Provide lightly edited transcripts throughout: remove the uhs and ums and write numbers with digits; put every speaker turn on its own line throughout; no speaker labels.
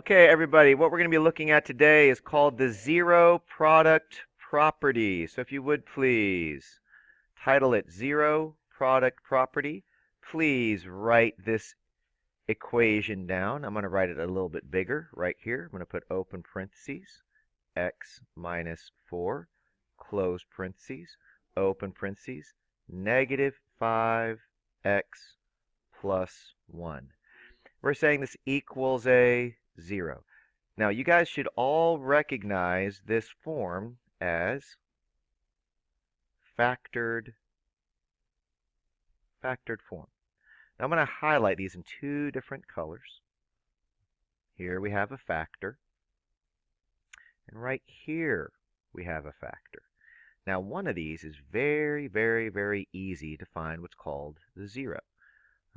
Okay, everybody, what we're going to be looking at today is called the zero product property. So if you would please title it zero product property. Please write this equation down. I'm going to write it a little bit bigger right here. I'm going to put open parentheses, x minus 4, close parentheses, open parentheses, negative 5x plus 1. We're saying this equals a 0. Now, you guys should all recognize this form as factored form. Now, I'm going to highlight these in two different colors. Here we have a factor, and right here we have a factor. Now, one of these is very, very, very easy to find what's called the 0.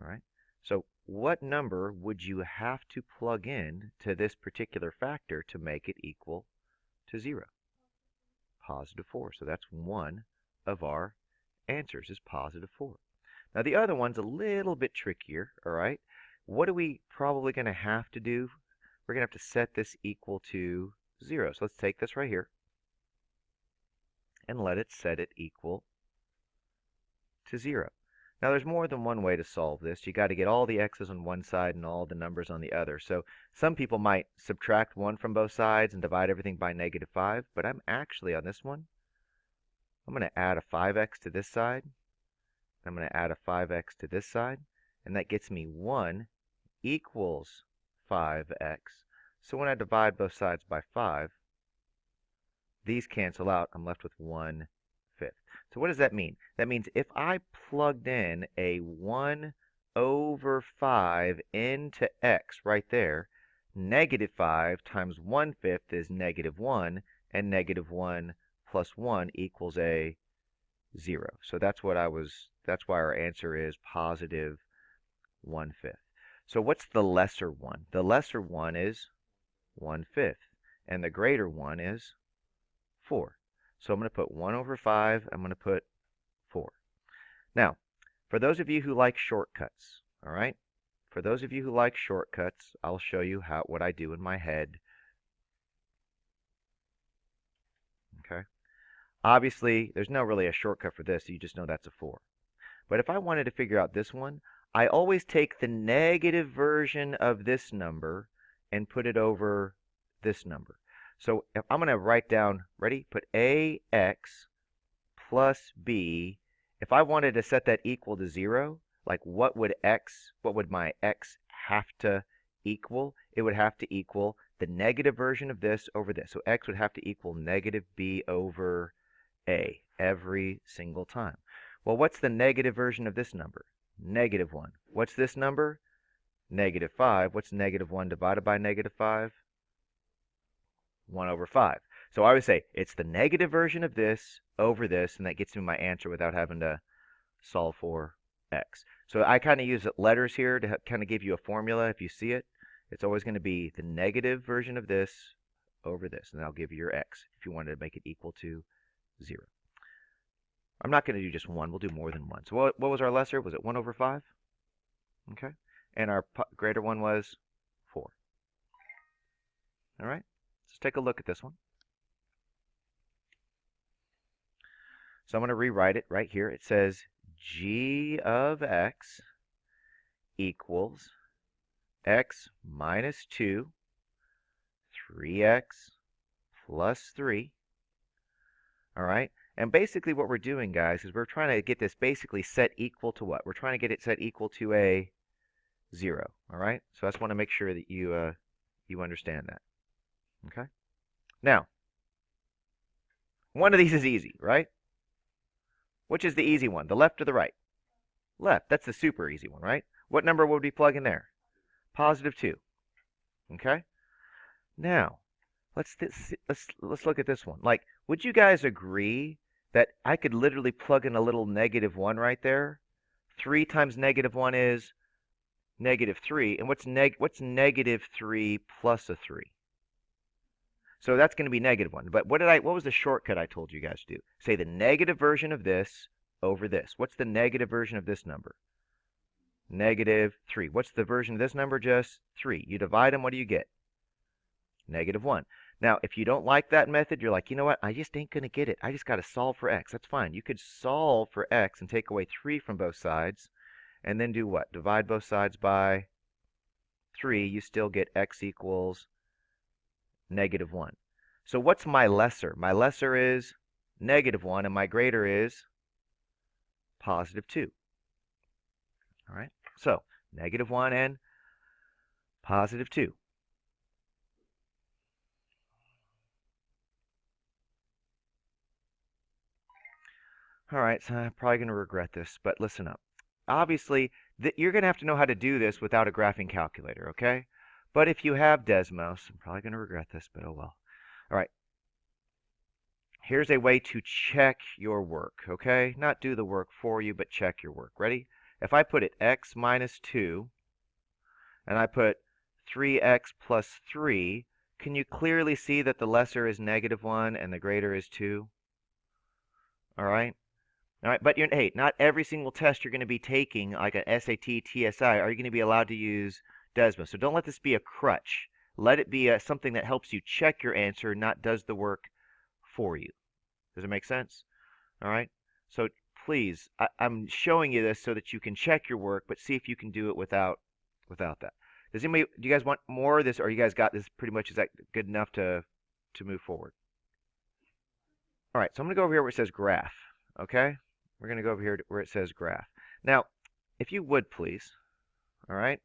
All right? So what number would you have to plug in to this particular factor to make it equal to 0? Positive 4. So that's one of our answers is positive 4. Now the other one's a little bit trickier, all right? What are we probably going to have to do? We're going to have to set this equal to 0. So let's take this right here and let it set it equal to 0. Now there's more than one way to solve this. You got to get all the x's on one side and all the numbers on the other. So some people might subtract 1 from both sides and divide everything by negative 5, but I'm actually on this one, I'm going to add a 5x to this side. I'm going to add a 5x to this side, and that gets me 1 equals 5x. So when I divide both sides by 5, these cancel out. I'm left with 1/5. So what does that mean? That means if I plugged in a 1 over 5 into x right there, negative 5 times 1/5 is negative 1, and negative 1 plus 1 equals a 0. So that's why our answer is positive 1/5. So what's the lesser one? The lesser one is 1/5, and the greater one is 4. So I'm going to put 1 over 5. I'm going to put 4. Now, for those of you who like shortcuts, all right? For those of you who like shortcuts, I'll show you what I do in my head. Okay? Obviously, there's no really a shortcut for this. You just know that's a 4. But if I wanted to figure out this one, I always take the negative version of this number and put it over this number. So if I'm going to write down, ready? Put ax plus b. If I wanted to set that equal to 0, like what would my x have to equal? It would have to equal the negative version of this over this. So x would have to equal negative b over a every single time. Well, what's the negative version of this number? Negative 1. What's this number? Negative 5. What's negative 1 divided by negative 5? 1 over 5. So I would say it's the negative version of this over this, and that gets me my answer without having to solve for x. So I kind of use letters here to kind of give you a formula. If you see it, it's always going to be the negative version of this over this, and that'll give you your x if you wanted to make it equal to 0. I'm not going to do just 1. We'll do more than 1. So what was our lesser? Was it 1 over 5? Okay. And our greater one was 4. All right. Let's take a look at this one. So I'm going to rewrite it right here. It says g of x equals x minus 2, 3x plus 3. All right. And basically what we're doing, guys, is we're trying to get this basically set equal to what? We're trying to get it set equal to a 0. All right. So I just want to make sure that you understand that. Okay. Now, one of these is easy, right? Which is the easy one, the left or the right? Left. That's the super easy one, right? What number would we plug in there? Positive 2. Okay. Now, let's look at this one. Like, would you guys agree that I could literally plug in a little negative 1 right there? 3 times negative 1 is negative 3. And what's negative 3 plus a 3? So that's going to be negative 1. But what was the shortcut I told you guys to do? Say the negative version of this over this. What's the negative version of this number? Negative 3. What's the version of this number? Just 3. You divide them, what do you get? -1. Now, if you don't like that method, you're like, you know what? I just ain't going to get it. I just got to solve for x. That's fine. You could solve for x and take away 3 from both sides, and then do what? Divide both sides by 3. You still get x equals -1. So what's my lesser? My lesser is -1, and my greater is +2. All right? So -1 and +2. All right, so I'm probably going to regret this, but listen up. Obviously, you're going to have to know how to do this without a graphing calculator, okay? But if you have Desmos, I'm probably going to regret this, but oh well. All right. Here's a way to check your work, okay? Not do the work for you, but check your work. Ready? If I put it x minus 2, and I put 3x plus 3, can you clearly see that the lesser is -1 and the greater is 2? All right? All right, but hey, not every single test you're going to be taking, like an SAT, TSI, are you going to be allowed to use Desmos. So don't let this be a crutch. Let it be something that helps you check your answer, not does the work for you. Does it make sense? All right. So please, I'm showing you this so that you can check your work, but see if you can do it without that. Does anybody? Do you guys want more of this, or you guys got this pretty much? Is that good enough to move forward? All right. So I'm going to go over here where it says graph. Okay. We're going to go over here where it says graph. Now, if you would please, all right,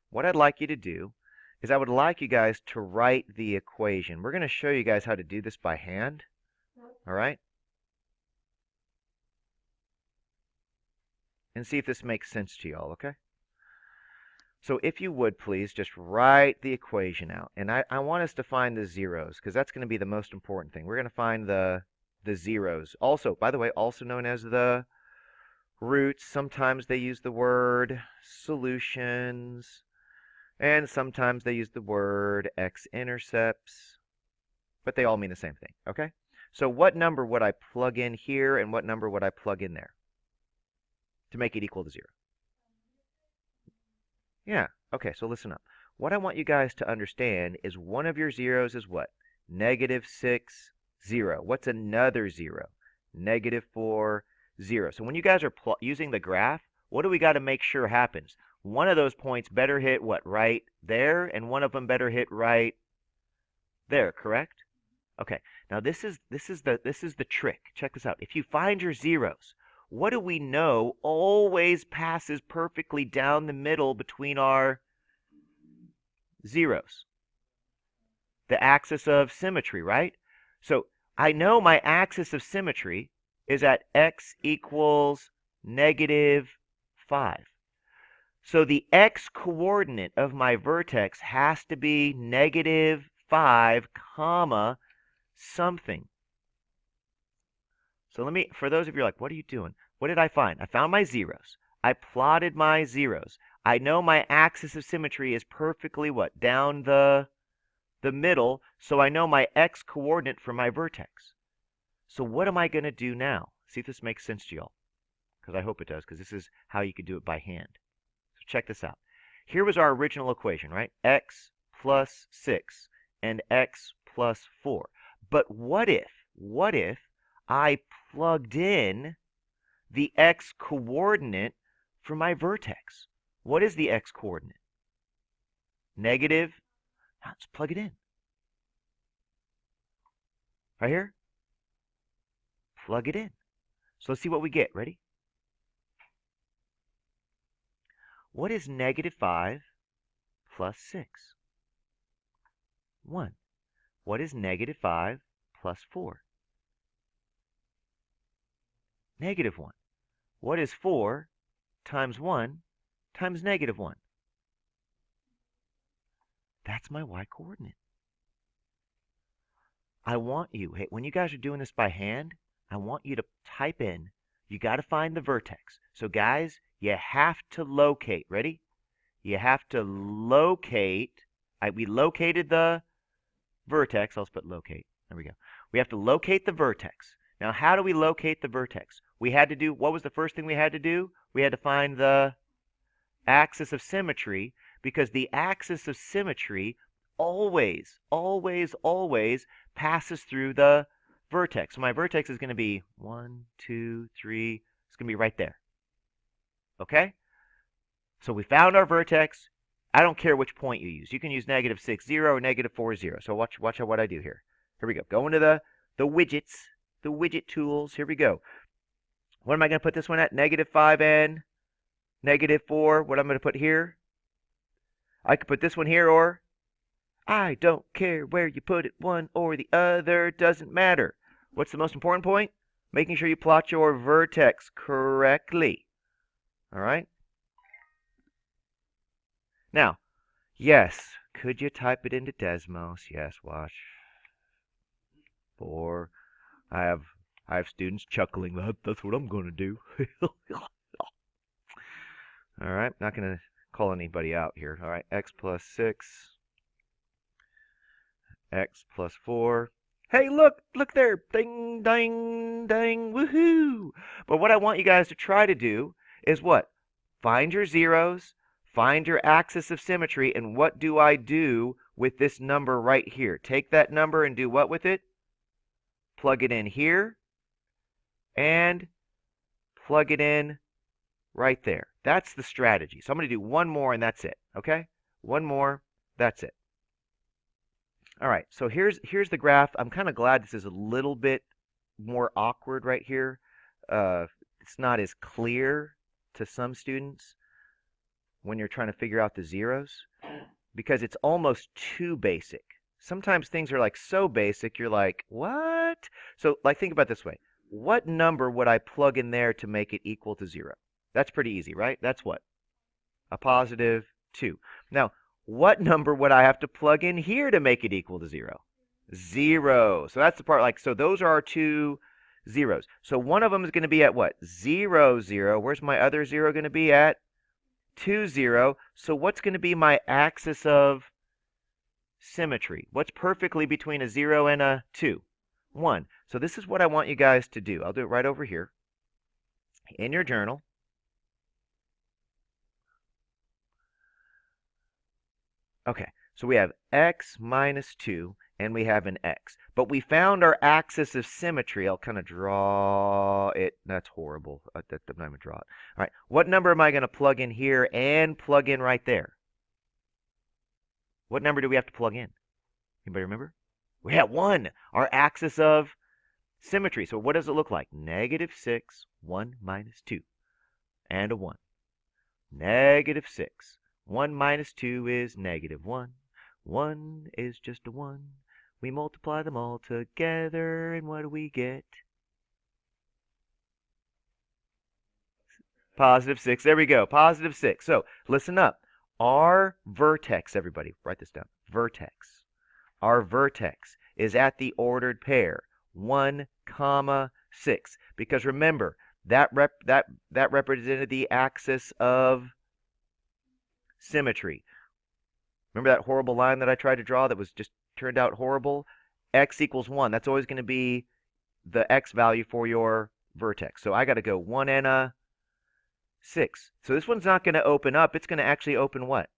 what I'd like you to do is I would like you guys to write the equation. We're going to show you guys how to do this by hand, all right, and see if this makes sense to y'all, okay? So if you would please just write the equation out. And I want us to find the zeros because that's going to be the most important thing. We're going to find the zeros. Also, by the way, also known as the roots. Sometimes they use the word solutions, and sometimes they use the word x-intercepts, but they all mean the same thing, okay? So what number would I plug in here, and what number would I plug in there to make it equal to 0? Yeah, okay, so listen up. What I want you guys to understand is one of your zeros is what? -6, 0. What's another 0? -4, 0. So when you guys are using the graph, what do we got to make sure happens? One of those points better hit what? Right there, and one of them better hit right there, correct? Okay. Now this is the trick. Check this out. If you find your zeros, what do we know always passes perfectly down the middle between our zeros? The axis of symmetry, right? So I know my axis of symmetry is at x equals -5. So the x coordinate of my vertex has to be -5, comma, something. So for those of you like, what are you doing? What did I find? I found my zeros. I plotted my zeros. I know my axis of symmetry is perfectly what? Down the middle, so I know my x coordinate for my vertex. So what am I going to do now? See if this makes sense to y'all. Because I hope it does, because this is how you could do it by hand. So check this out. Here was our original equation, right? X plus 6 and x plus 4. But what if I plugged in the x coordinate for my vertex? What is the x coordinate? Negative. Now let's plug it in. Right here. Plug it in. So let's see what we get. Ready? What is -5 plus 6? 1. What is -5 plus 4? -1. What is 4 times 1 times -1? That's my y coordinate. I want you, hey, when you guys are doing this by hand, I want you to type in, you got to find the vertex. So guys, you have to locate. Ready? You have to locate. We located the vertex. I'll just put locate. There we go. We have to locate the vertex. Now, how do we locate the vertex? We had to do, what was the first thing we had to do? We had to find the axis of symmetry, because the axis of symmetry always, always, always passes through the vertex. So my vertex is going to be 1, 2, 3. It's going to be right there. Okay? So we found our vertex. I don't care which point you use. You can use -6, 0, or -4, 0. So watch what I do here. Here we go. Go into the widgets, the widget tools. Here we go. What am I going to put this one at? -5 and -4. What I'm going to put here? I could put this one here, or I don't care where you put it, one or the other, doesn't matter. What's the most important point? Making sure you plot your vertex correctly. All right? Now, yes, could you type it into Desmos? Yes, watch. 4. I have students chuckling. That's what I'm going to do. All right, not going to call anybody out here. All right, x plus 6, x plus 4. Hey, look there. Ding, ding, ding, woohoo. But what I want you guys to try to do is what? Find your zeros, find your axis of symmetry, and what do I do with this number right here? Take that number and do what with it? Plug it in here and plug it in right there. That's the strategy. So I'm going to do one more and that's it. Okay? One more, that's it. All right, so here's the graph. I'm kind of glad this is a little bit more awkward right here. It's not as clear to some students when you're trying to figure out the zeros because it's almost too basic. Sometimes things are like so basic, you're like, what? So like think about it this way. What number would I plug in there to make it equal to 0? That's pretty easy, right? That's what? A positive 2. Now, what number would I have to plug in here to make it equal to 0? 0. So that's the part, like, so those are our two zeros. So one of them is going to be at what? 0, 0. Where's my other 0 going to be at? 2, 0. So what's going to be my axis of symmetry? What's perfectly between a 0 and a 2? 1. So this is what I want you guys to do. I'll do it right over here in your journal. Okay, so we have x minus 2, and we have an x. But we found our axis of symmetry. I'll kind of draw it. That's horrible. I'm not going to draw it. All right, what number am I going to plug in here and plug in right there? What number do we have to plug in? Anybody remember? We have 1, our axis of symmetry. So what does it look like? -6, 1 minus 2, and a 1. -6. 1 minus 2 is -1. 1 is just a 1. We multiply them all together, and what do we get? +6. There we go. +6. So listen up. Our vertex, everybody, write this down. Vertex. Our vertex is at the ordered pair 1, 6. Because remember, that represented the axis of symmetry. Remember that horrible line that I tried to draw that was just turned out horrible? X equals 1. That's always going to be the x value for your vertex. So I got to go 1 and a 6. So this one's not going to open up. It's going to actually open what?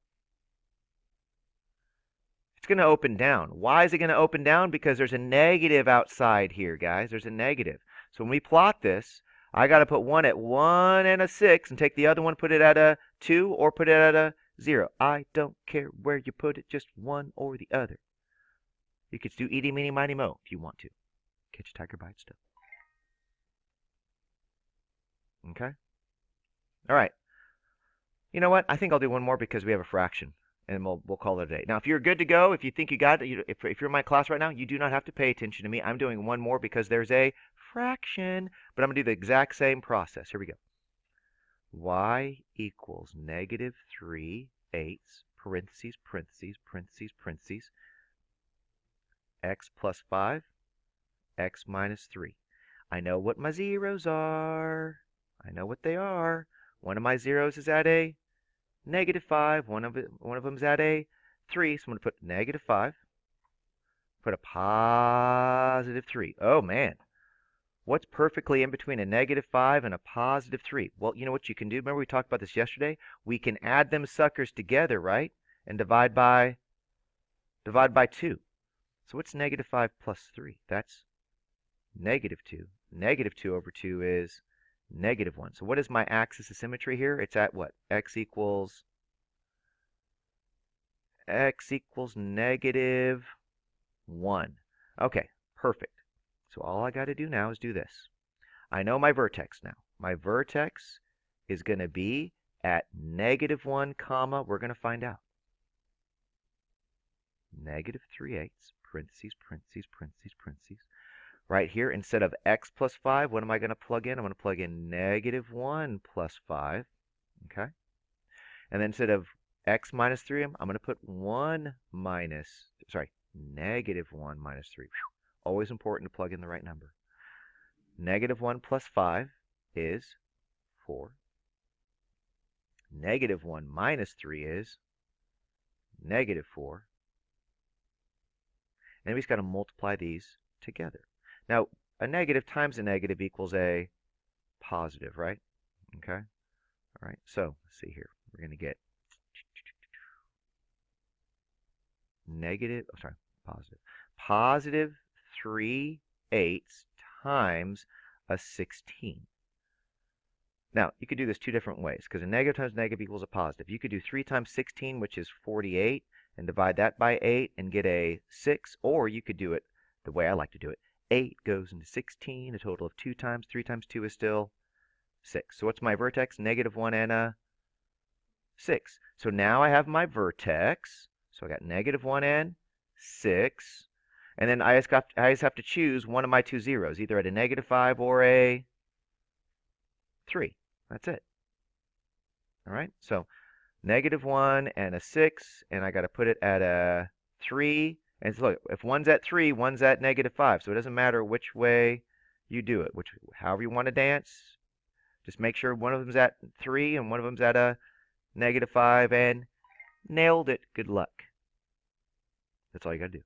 It's going to open down. Why is it going to open down? Because there's a negative outside here, guys. There's a negative. So when we plot this, I got to put 1 at 1 and a 6 and take the other one, put it at a 2 or put it at a 0. I don't care where you put it, just one or the other. You could do eeny, meeny, miny, mo if you want to. Catch a tiger by its toe. Okay? All right. You know what? I think I'll do one more because we have a fraction, and we'll call it a day. Now, if you're good to go, if you think you got it, if you're in my class right now, you do not have to pay attention to me. I'm doing one more because there's a fraction, but I'm going to do the exact same process. Here we go. Y equals -3/8, parentheses, parentheses, parentheses, parentheses, x plus 5, x minus 3. I know what my zeros are. I know what they are. One of my zeros is at a -5. One of them is at a 3. So I'm going to put -5. Put a +3. Oh, man. What's perfectly in between a -5 and a +3? Well, you know what you can do? Remember we talked about this yesterday? We can add them suckers together, right? And divide by divide by 2. So what's negative 5 plus 3? That's negative 2. Negative 2 over 2 is negative 1. So what is my axis of symmetry here? It's at what? X equals negative 1. Okay, perfect. So all I got to do now is do this. I know my vertex now. My vertex is going to be at negative 1 comma, we're going to find out. Negative 3/8, parentheses, parentheses, parentheses, parentheses. Right here, instead of x plus 5, what am I going to plug in? I'm going to plug in negative 1 plus 5. Okay? And then instead of x minus 3, I'm going to put negative 1 minus 3. Whew. Always important to plug in the right number. Negative 1 plus 5 is 4. Negative 1 minus 3 is negative 4. And we just got to multiply these together. Now, a negative times a negative equals a positive, right? Okay? All right, so let's see here. We're going to get positive 3/8 times a 16. Now, you could do this two different ways, because a negative times negative equals a positive. You could do 3 times 16, which is 48, and divide that by 8 and get a 6, or you could do it the way I like to do it. 8 goes into 16, a total of 2 times. 3 times 2 is still 6. So what's my vertex? Negative 1 and a 6. So now I have my vertex. So I got negative 1 and 6. And then I just have to choose one of my two zeros, either at a negative 5 or a 3. That's it. All right, so negative 1 and a 6, and I got to put it at a 3. And so look, if one's at 3, one's at negative 5. So it doesn't matter which way you do it, however you want to dance. Just make sure one of them's at 3 and one of them's at a negative 5, and nailed it. Good luck. That's all you got to do.